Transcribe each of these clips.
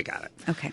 got it. Okay.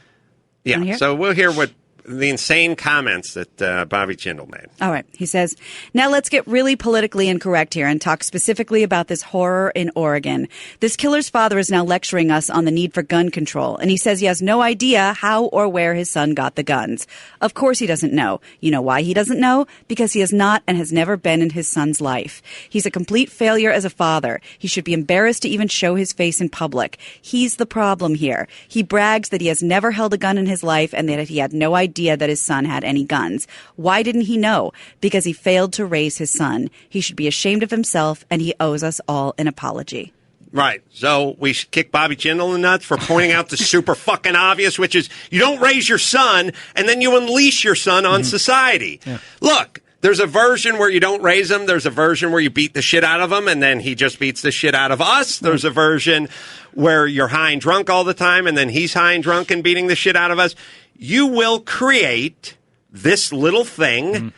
Yeah, so we'll hear what the insane comments that Bobby Jindal made. All right. He says, now let's get really politically incorrect here and talk specifically about this horror in Oregon. This killer's father is now lecturing us on the need for gun control, and he says he has no idea how or where his son got the guns. Of course he doesn't know. You know why he doesn't know? Because he has not and has never been in his son's life. He's a complete failure as a father. He should be embarrassed to even show his face in public. He's the problem here. He brags that he has never held a gun in his life and that he had no idea that his son had any guns. Why didn't he know? Because he failed to raise his son. He should be ashamed of himself, and he owes us all an apology. Right. So we should kick Bobby Jindal in the nuts for pointing out the super fucking obvious, which is you don't raise your son and then you unleash your son on society. Yeah. Look, there's a version where you don't raise him. There's a version where you beat the shit out of him and then he just beats the shit out of us. There's a version where you're high and drunk all the time and then he's high and drunk and beating the shit out of us. You will create this little thing.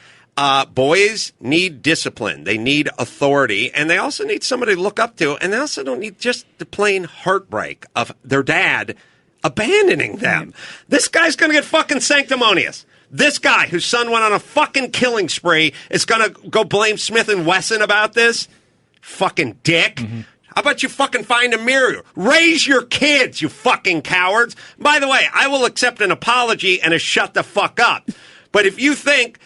Boys need discipline. They need authority. And they also need somebody to look up to. And they also don't need just the plain heartbreak of their dad abandoning them. This guy's going to get fucking sanctimonious. This guy whose son went on a fucking killing spree is going to go blame Smith & Wesson about this? Fucking dick. How about you fucking find a mirror? Raise your kids, you fucking cowards. By the way, I will accept an apology and a shut the fuck up. But if you think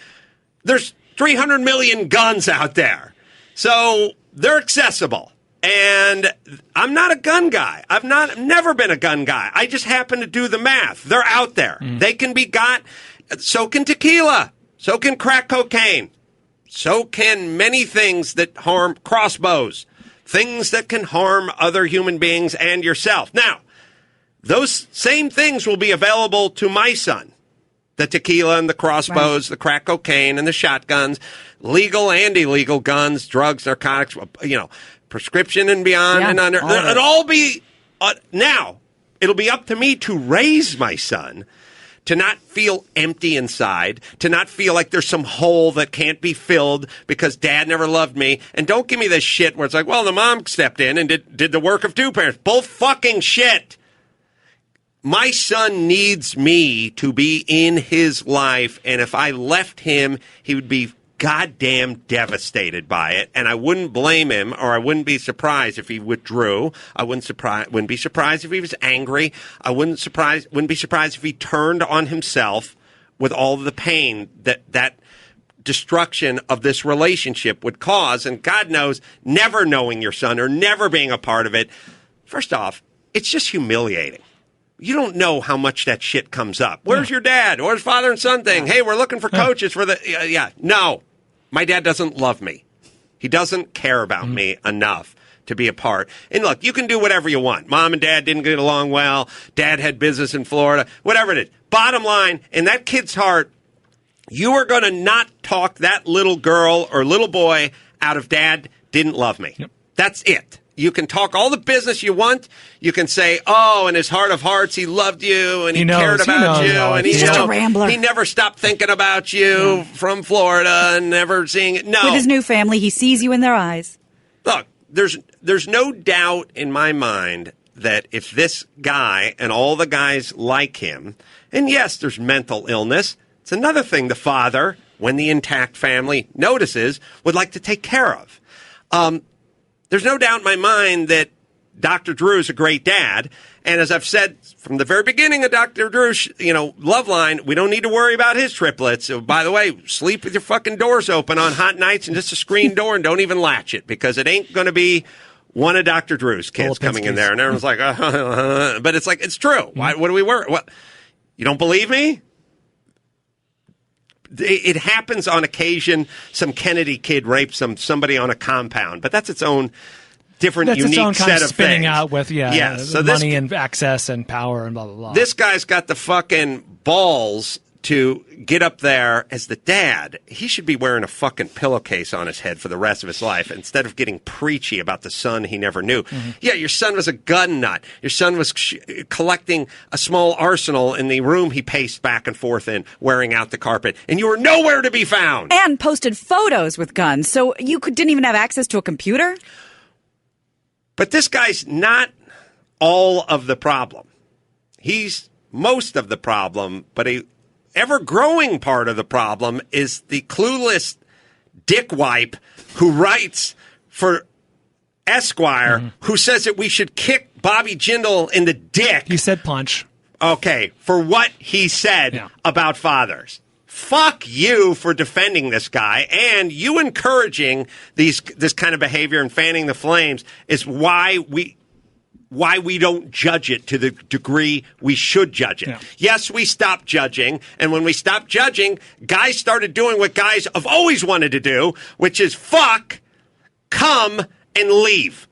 there's 300 million guns out there, so they're accessible. And I'm not a gun guy. I've never been a gun guy. I just happen to do the math. They're out there. They can be got. So can tequila. So can crack cocaine. So can many things that harm crossbows. Things that can harm other human beings and yourself. Now, those same things will be available to my son. The tequila and the crossbows, the crack cocaine and the shotguns, legal and illegal guns, drugs, narcotics, prescription and beyond and under. It'll all be, now, it'll be up to me to raise my son to not feel empty inside, to not feel like there's some hole that can't be filled because dad never loved me. And don't give me this shit where it's like, well, the mom stepped in and did the work of two parents. Bull fucking shit. My son needs me to be in his life, and if I left him, he would be goddamn devastated by it, and I wouldn't blame him, or I wouldn't be surprised if he withdrew. I wouldn't be surprised if he was angry. I wouldn't be surprised if he turned on himself with all the pain that destruction of this relationship would cause. And God knows, never knowing your son or never being a part of it, first off, it's just humiliating. You don't know how much that shit comes up. Where's your dad? Where's father and son thing? Hey, we're looking for coaches for the... No. My dad doesn't love me. He doesn't care about me enough to be a part. And look, you can do whatever you want. Mom and dad didn't get along well. Dad had business in Florida. Whatever it is. Bottom line, in that kid's heart, you are going to not talk that little girl or little boy out of dad didn't love me. Yep. That's it. You can talk all the business you want. You can say, oh, in his heart of hearts, he loved you and he cared about you. And he's just a rambler. He never stopped thinking about you from Florida and never seeing it. No. With his new family, he sees you in their eyes. Look, there's no doubt in my mind that if this guy and all the guys like him, and yes, there's mental illness. It's another thing the father, when the intact family notices, would like to take care of. There's no doubt in my mind that Dr. Drew is a great dad. And as I've said from the very beginning of Dr. Drew's, love line, we don't need to worry about his triplets. So, by the way, sleep with your fucking doors open on hot nights and just a screen door and don't even latch it because it ain't going to be one of Dr. Drew's kids coming in there. And everyone's like, but it's like, it's true. Why? What do we worry? What? You don't believe me? It happens on occasion. Some Kennedy kid rapes somebody on a compound, but that's its own different, unique its own set kind of spinning things. Out with so money and access and power and blah blah blah. This guy's got the fucking balls to get up there as the dad. He should be wearing a fucking pillowcase on his head for the rest of his life instead of getting preachy about the son he never knew. Yeah, your son was a gun nut. Your son was collecting a small arsenal in the room he paced back and forth in, wearing out the carpet, and you were nowhere to be found. And posted photos with guns, so you didn't even have access to a computer? But this guy's not all of the problem. He's most of the problem, but a ever-growing part of the problem is the clueless dickwipe who writes for Esquire, who says that we should kick Bobby Jindal in the dick. He said punch. Okay, for what he said about fathers. Fuck you for defending this guy, and you encouraging this kind of behavior and fanning the flames is why we don't judge it to the degree we should judge it. Yeah. Yes, we stopped judging, and when we stopped judging, guys started doing what guys have always wanted to do, which is fuck, come, and leave.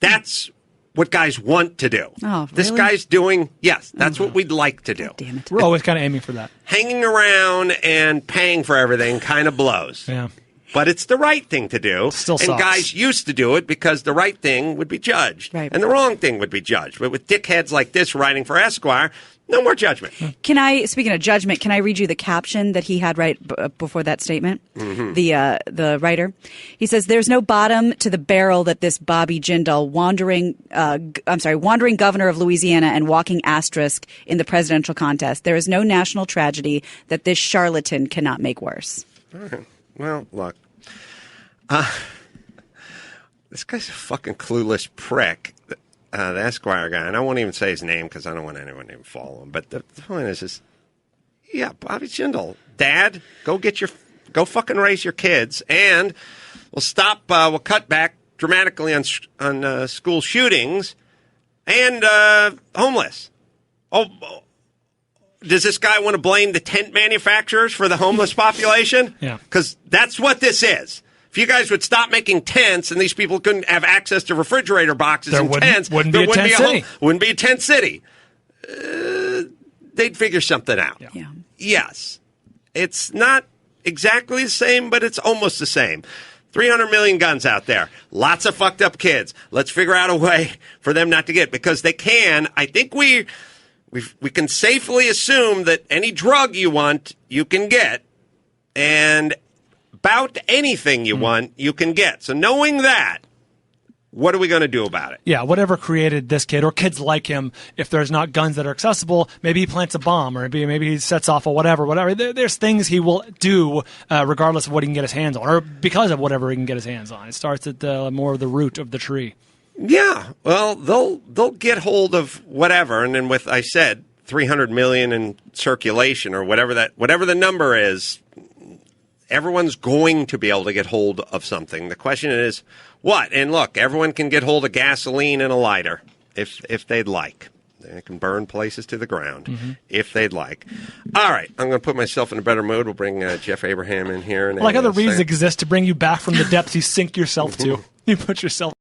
That's what guys want to do. Oh, really? This guy's doing, yes, that's what we'd like to do. God damn it. We're always kind of aiming for that. Hanging around and paying for everything kind of blows. Yeah. But it's the right thing to do. Still and sucks. Guys used to do it because the right thing would be judged. Right. And the wrong thing would be judged. But with dickheads like this writing for Esquire, no more judgment. Speaking of judgment, can I read you the caption that he had right before that statement? Mm-hmm. The writer. He says, "There's no bottom to the barrel that this Bobby Jindal, wandering governor of Louisiana and walking asterisk in the presidential contest. There is no national tragedy that this charlatan cannot make worse." All right. Well, look. This guy's a fucking clueless prick. The Esquire guy, and I won't even say his name because I don't want anyone to even follow him. But the point is, Bobby Jindal, Dad, go fucking raise your kids, and we'll cut back dramatically on school shootings and homeless. Oh, does this guy want to blame the tent manufacturers for the homeless population? Yeah, because that's what this is. If you guys would stop making tents and these people couldn't have access to refrigerator boxes and tents, wouldn't be a tent city. They'd figure something out. Yeah. Yes. It's not exactly the same, but it's almost the same. 300 million guns out there. Lots of fucked up kids. Let's figure out a way for them not to get, because they can. I think we can safely assume that any drug you want, you can get. And about anything you want, you can get. So knowing that, what are we going to do about it? Yeah, whatever created this kid or kids like him, if there's not guns that are accessible, maybe he plants a bomb or maybe he sets off a whatever. There's things he will do regardless of what he can get his hands on or because of whatever he can get his hands on. It starts at more of the root of the tree. Yeah, well, they'll get hold of whatever, and then with, I said, 300 million in circulation or whatever the number is, everyone's going to be able to get hold of something. The question is what? And look, everyone can get hold of gasoline and a lighter if they'd like. They can burn places to the ground if they'd like. All right, I'm going to put myself in a better mood. We'll bring Jeff Abraham in here. And like other reasons exist to bring you back from the depths you sink yourself to. You put yourself